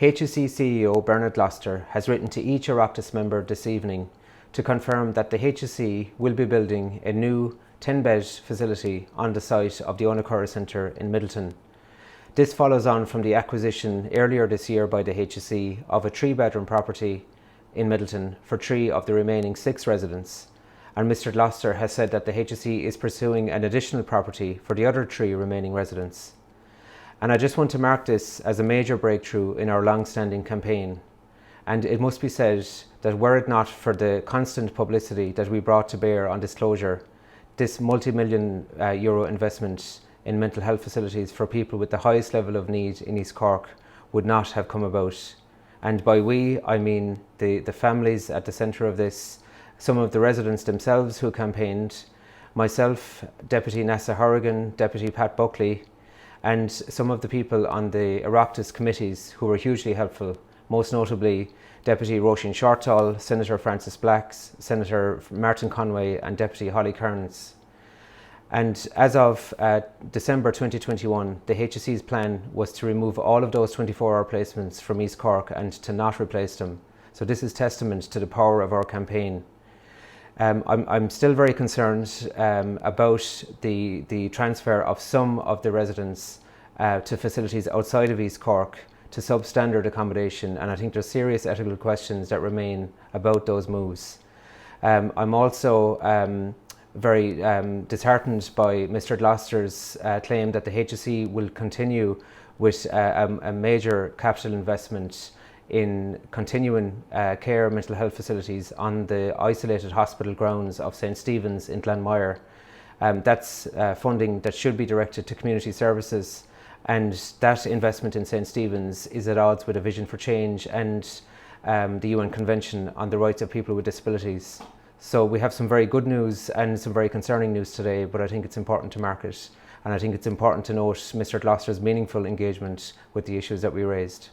HSE CEO Bernard Gloucester has written to each Oireachtas member this evening to confirm that the HSE will be building a new 10-bed facility on the site of the Owenacurra Centre in Midleton. This follows on from the acquisition earlier this year by the HSE of a 3-bedroom property in Midleton for 3 of the remaining 6 residents, and Mr Gloucester has said that the HSE is pursuing an additional property for the other 3 remaining residents. And I just want to mark this as a major breakthrough in our long-standing campaign. And it must be said that were it not for the constant publicity that we brought to bear on disclosure, this multi-million euro investment in mental health facilities for people with the highest level of need in East Cork would not have come about. And by we, I mean the families at the centre of this, some of the residents themselves who campaigned, myself, Deputy Nessa Horrigan, Deputy Pat Buckley, and some of the people on the Oireachtas committees who were hugely helpful, most notably Deputy Roisin Shortall, Senator Francis Blacks, Senator Martin Conway and Deputy Holly Kearns. And as of December 2021, the HSE's plan was to remove all of those 24-hour placements from East Cork and to not replace them. So this is testament to the power of our campaign. I'm still very concerned about the transfer of some of the residents to facilities outside of East Cork to substandard accommodation, and I think there's serious ethical questions that remain about those moves. I'm also very disheartened by Mr Gloucester's claim that the HSE will continue with a major capital investment in continuing care mental health facilities on the isolated hospital grounds of St Stephen's in Glanmire. That's funding that should be directed to community services, and that investment in St Stephen's is at odds with a vision for change and the UN Convention on the Rights of People with Disabilities. So we have some very good news and some very concerning news today, but I think it's important to mark it, and I think it's important to note Mr Gloucester's meaningful engagement with the issues that we raised.